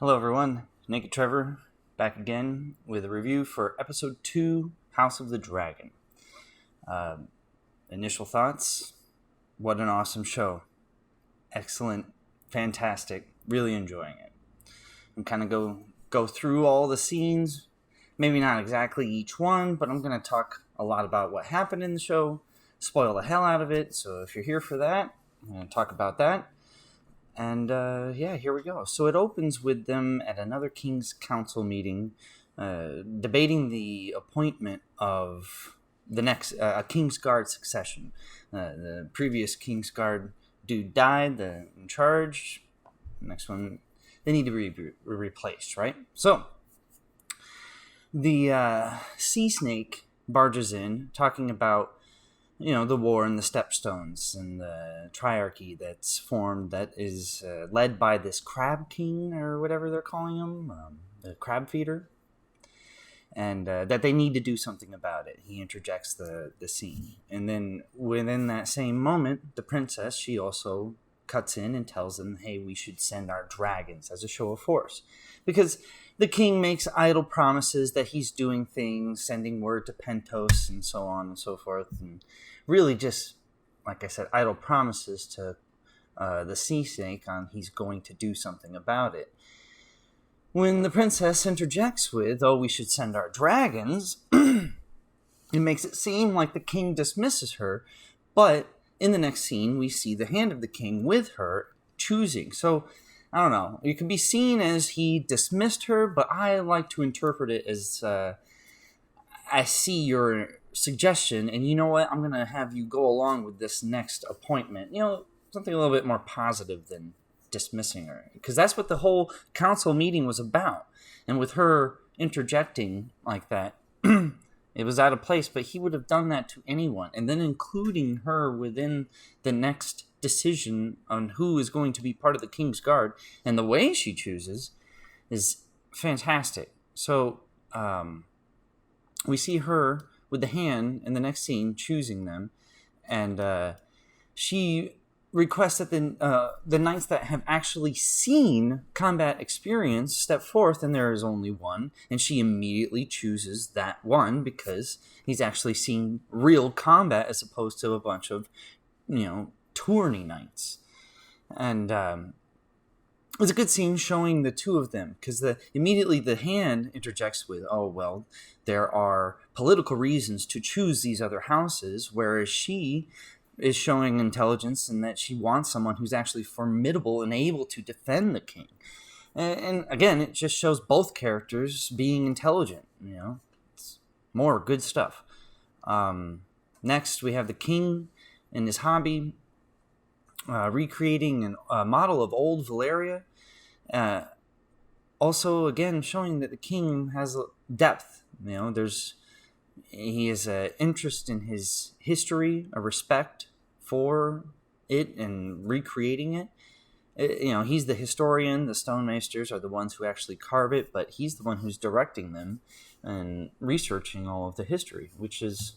Hello, everyone. Naked Trevor back again with a review for episode 2, House of the Dragon. Initial thoughts: what an awesome show! Excellent, fantastic, really enjoying it. I'm kind of go through all the scenes, maybe not exactly each one, but I'm going to talk a lot about what happened in the show, spoil the hell out of it. So if you're here for that, I'm going to talk about that. And here we go. So it opens with them at another King's Council meeting, debating the appointment of the next King's Guard succession. The previous King's Guard dude died, in charge. Next one, they need to be replaced, right? So the Sea Snake barges in, talking about the war and the stepstones and the triarchy that's formed that is led by this crab king or whatever they're calling him, the crab feeder, and that they need to do something about it. He interjects the scene. And then within that same moment, the princess, she also cuts in and tells them, hey, we should send our dragons as a show of force. Because the king makes idle promises that he's doing things, sending word to Pentos and so on and so forth, and really just, like I said, idle promises to the sea snake on he's going to do something about it. When the princess interjects with, oh, we should send our dragons, it makes it seem like the king dismisses her, but in the next scene, we see the hand of the king with her choosing. So, I don't know. It can be seen as he dismissed her, but I like to interpret it as I see your suggestion, and you know what? I'm going to have you go along with this next appointment. Something a little bit more positive than dismissing her. Because that's what the whole council meeting was about. And with her interjecting like that, it was out of place, but he would have done that to anyone. And then including her within the next decision on who is going to be part of the King's Guard and the way she chooses is fantastic. So we see her with the hand in the next scene choosing them, and she requests that the knights that have actually seen combat experience step forth, and there is only one, and she immediately chooses that one because he's actually seen real combat as opposed to a bunch of tourney knights. And it's a good scene showing the two of them, because immediately the hand interjects with, oh, well, there are political reasons to choose these other houses, whereas she is showing intelligence in that she wants someone who's actually formidable and able to defend the king. And again, it just shows both characters being intelligent. It's more good stuff. Next, we have the king and his hobby, recreating a model of old Valeria. Also, again, showing that the king has depth. He has an interest in his history, a respect for it, and recreating it. He's the historian. The stonemeisters are the ones who actually carve it, but he's the one who's directing them and researching all of the history, which is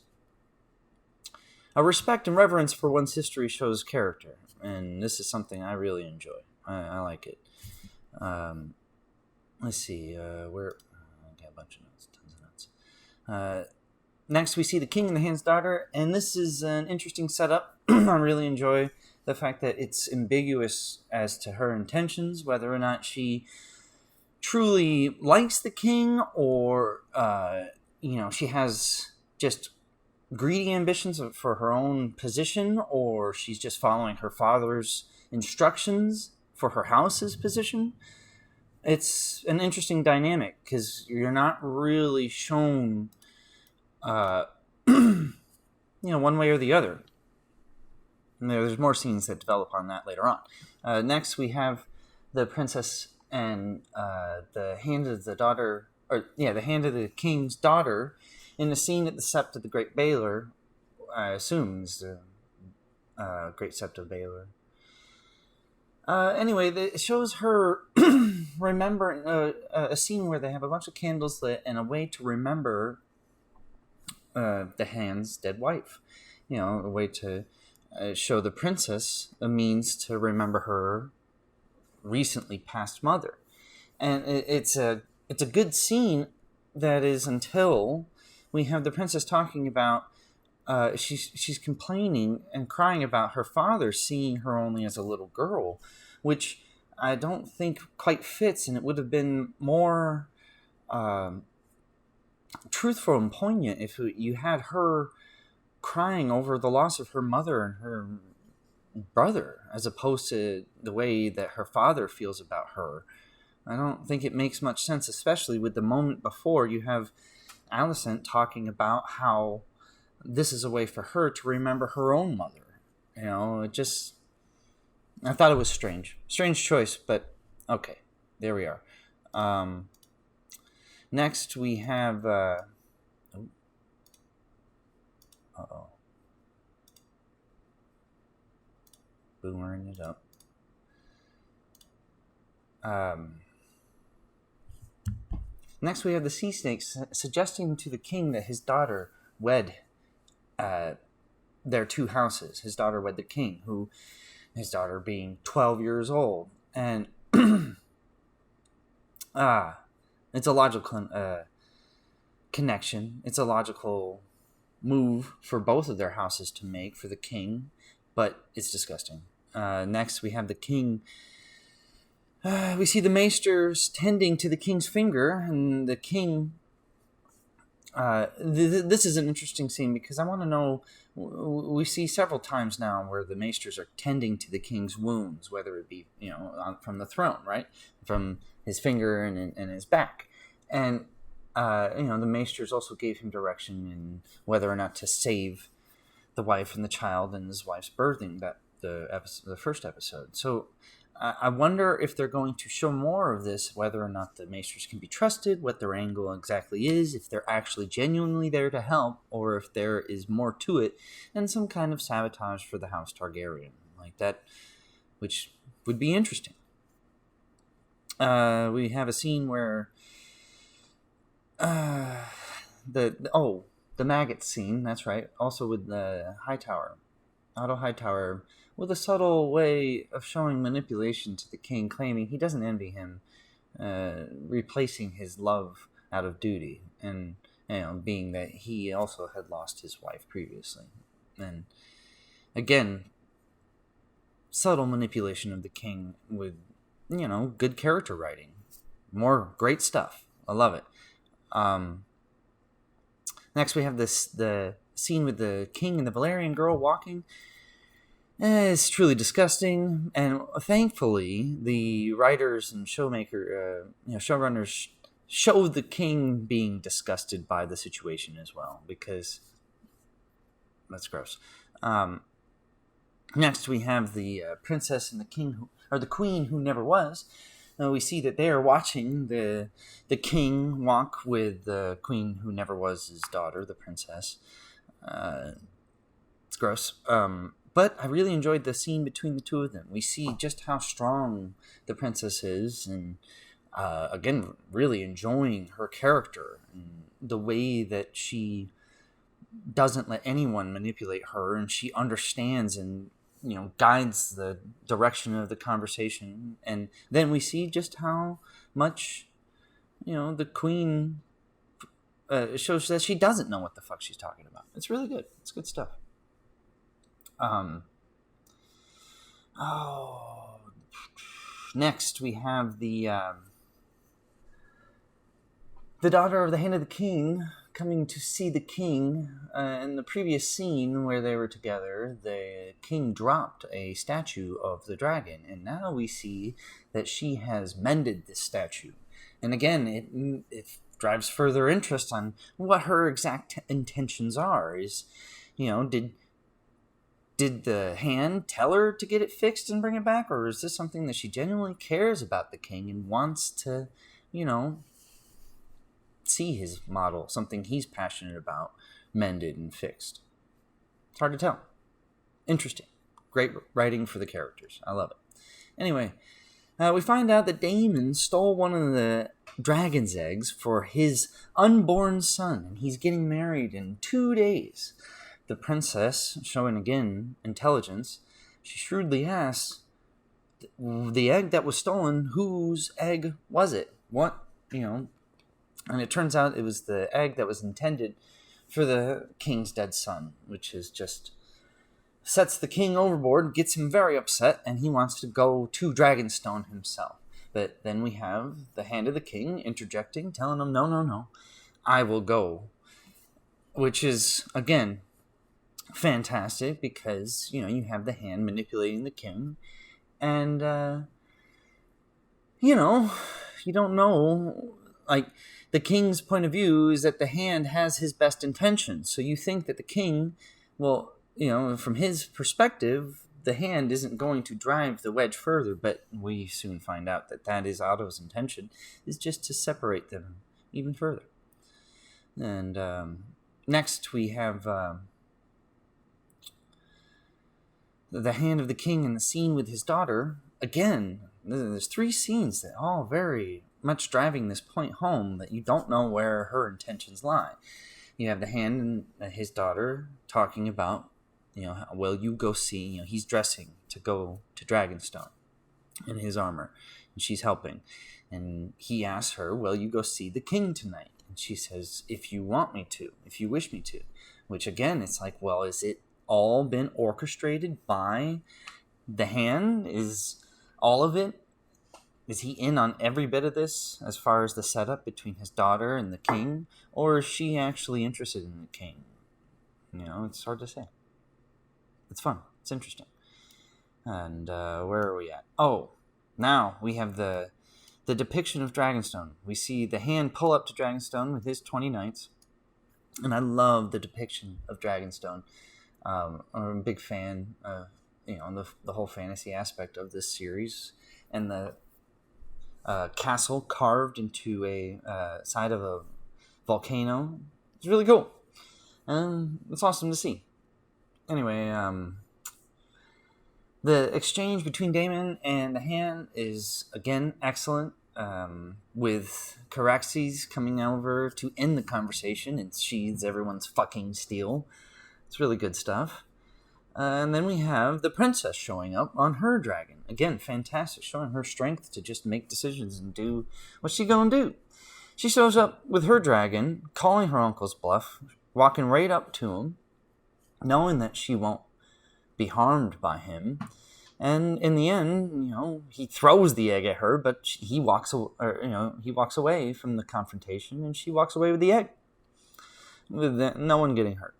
a respect and reverence for one's history shows character, and this is something I really enjoy. I like it. Let's see, I got a bunch of notes, tons of notes. Next, we see the king and the hand's daughter, and this is an interesting setup. I really enjoy the fact that it's ambiguous as to her intentions, whether or not she truly likes the king, or she has just greedy ambitions for her own position, or she's just following her father's instructions for her house's position. It's an interesting dynamic because you're not really shown one way or the other. And there's more scenes that develop on that later on. Next, we have the princess and the hand of the daughter, the hand of the king's daughter, in the scene at the Sept of the Great Baylor. I assume is the Great Sept of Baylor. Anyway, it shows her remembering a scene where they have a bunch of candles lit and a way to remember the hand's dead wife. A way to show the princess a means to remember her recently passed mother. And it's a good scene. That is until we have the princess talking about she's complaining and crying about her father seeing her only as a little girl, which I don't think quite fits, and it would have been more truthful and poignant if you had her crying over the loss of her mother and her brother, as opposed to the way that her father feels about her. I don't think it makes much sense, especially with the moment before you have Alicent talking about how this is a way for her to remember her own mother. I thought it was strange. Strange choice, but okay, there we are. Next we have... boomering it up. Next we have the sea snakes suggesting to the king that his daughter wed their two houses. His daughter wed the king, his daughter being 12 years old. And it's a logical connection. It's a logical move for both of their houses to make for the king, but it's disgusting. Next we have the king. We see the maesters tending to the king's finger, and the king... this is an interesting scene because I want to know... We see several times now where the maesters are tending to the king's wounds, whether it be, from the throne, right? From his finger and his back. And, the maesters also gave him direction in whether or not to save the wife and the child and his wife's birthing, the first episode. So... I wonder if they're going to show more of this, whether or not the maesters can be trusted, what their angle exactly is, if they're actually genuinely there to help, or if there is more to it, and some kind of sabotage for the House Targaryen, like that, which would be interesting. We have a scene where the maggot scene, that's right, also with the Hightower, Otto Hightower, with a subtle way of showing manipulation to the king, claiming he doesn't envy him, replacing his love out of duty, and being that he also had lost his wife previously. And again, subtle manipulation of the king with, good character writing. More great stuff. I love it. Next we have the scene with the king and the Valerian girl walking. It's truly disgusting, and thankfully, the writers and showrunners show the king being disgusted by the situation as well, because that's gross. Next, we have the princess and the king, or the queen who never was. We see that they are watching the king walk with the queen who never was his daughter, the princess. It's gross. But I really enjoyed the scene between the two of them. We see just how strong the princess is, and again, really enjoying her character and the way that she doesn't let anyone manipulate her, and she understands and guides the direction of the conversation. And then we see just how much the queen shows that she doesn't know what the fuck she's talking about. It's really good. It's good stuff. Next we have the daughter of the Hand of the King coming to see the king. In the previous scene where they were together, the king dropped a statue of the dragon, and now we see that she has mended this statue. And again, it drives further interest on what her exact intentions are. Did the hand tell her to get it fixed and bring it back? Or is this something that she genuinely cares about the king and wants to, see his model, something he's passionate about, mended and fixed? It's hard to tell. Interesting. Great writing for the characters. I love it. Anyway, we find out that Daemon stole one of the dragon's eggs for his unborn son, and he's getting married in 2 days. The princess, showing again intelligence, she shrewdly asks, the egg that was stolen, whose egg was it? What, and it turns out it was the egg that was intended for the king's dead son, which is just sets the king overboard, gets him very upset, and he wants to go to Dragonstone himself. But then we have the Hand of the King interjecting, telling him, no, I will go. Which is, again, fantastic because, you have the hand manipulating the king. And, you don't know, like, the king's point of view is that the hand has his best intentions. So you think that the king, well, from his perspective, the hand isn't going to drive the wedge further, but we soon find out that is Otto's intention, is just to separate them even further. And next we have the Hand of the King in the scene with his daughter. Again, there's 3 scenes that all very much driving this point home that you don't know where her intentions lie. You have the hand and his daughter talking about, will you go see, he's dressing to go to Dragonstone in his armor, and she's helping. And he asks her, will you go see the king tonight? And she says, if you want me to, if you wish me to. Which again, it's like, well, is it all been orchestrated by the hand? Is all of it? Is he in on every bit of this as far as the setup between his daughter and the king? Or is she actually interested in the king? It's hard to say. It's fun. It's interesting. And where are we at? Oh, now we have the depiction of Dragonstone. We see the hand pull up to Dragonstone with his 20 knights. And I love the depiction of Dragonstone. I'm a big fan of, the whole fantasy aspect of this series. And the castle carved into a side of a volcano. It's really cool. And it's awesome to see. Anyway, the exchange between Daemon and the hand is, again, excellent, with Caraxes coming over to end the conversation and sheathes everyone's fucking steel. It's really good stuff. And then we have the princess showing up on her dragon. Again, fantastic, showing her strength to just make decisions and do what she gonna do. She shows up with her dragon, calling her uncle's bluff, walking right up to him, knowing that she won't be harmed by him. And in the end, he throws the egg at her, but he walks away from the confrontation, and she walks away with the egg, with no one getting hurt.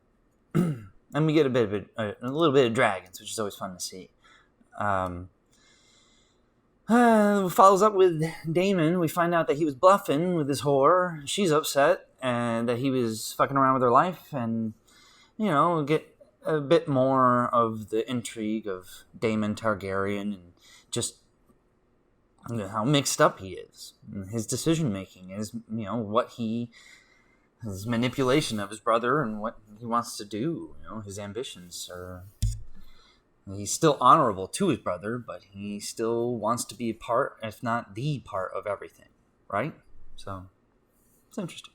And we get a little bit of dragons, which is always fun to see. Follows up with Daemon. We find out that he was bluffing with his whore. She's upset, and that he was fucking around with her life, and get a bit more of the intrigue of Daemon Targaryen and just how mixed up he is. His decision making is, his manipulation of his brother and what he wants to do. His ambitions are. He's still honorable to his brother, but he still wants to be a part, if not the part, of everything, right? So it's interesting.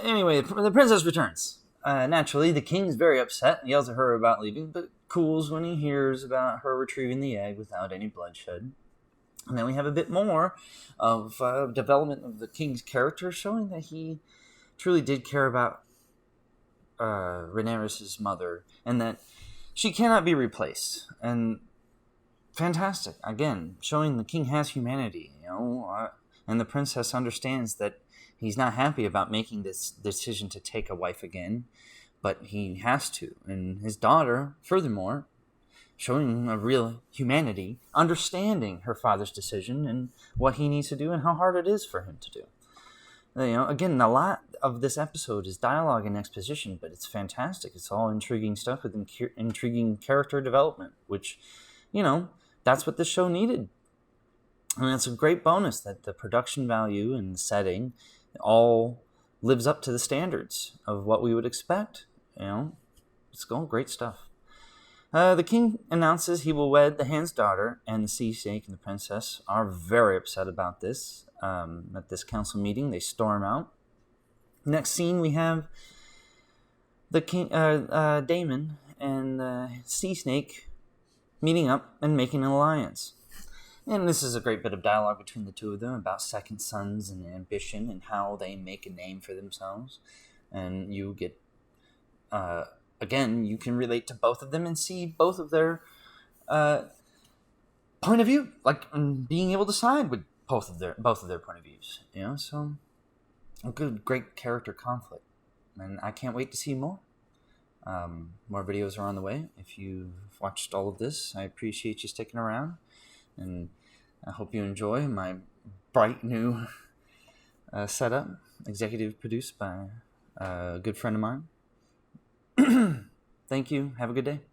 Anyway, the princess returns. Naturally, the king's very upset, yells at her about leaving, but cools when he hears about her retrieving the egg without any bloodshed. And then we have a bit more of development of the king's character, showing that he truly did care about Rhaenyra's mother, and that she cannot be replaced. And fantastic, again, showing the king has humanity, and the princess understands that he's not happy about making this decision to take a wife again, but he has to. And his daughter, furthermore, showing a real humanity, understanding her father's decision and what he needs to do and how hard it is for him to do. Again, a lot of this episode is dialogue and exposition, but it's fantastic. It's all intriguing stuff with intriguing character development, which, that's what this show needed. And it's a great bonus that the production value and the setting all lives up to the standards of what we would expect. It's going great stuff. The king announces he will wed the hand's daughter, and the sea snake and the princess are very upset about this. At this council meeting, they storm out. Next scene, we have the king, Daemon, and the sea snake meeting up and making an alliance. And this is a great bit of dialogue between the two of them about second sons and ambition and how they make a name for themselves. And you get, again, you can relate to both of them and see both of their point of view, like being able to side with both of their point of views. So a great character conflict, and I can't wait to see more. More videos are on the way. If you've watched all of this, I appreciate you sticking around, and I hope you enjoy my bright new setup, executive produced by a good friend of mine. Thank you. Have a good day.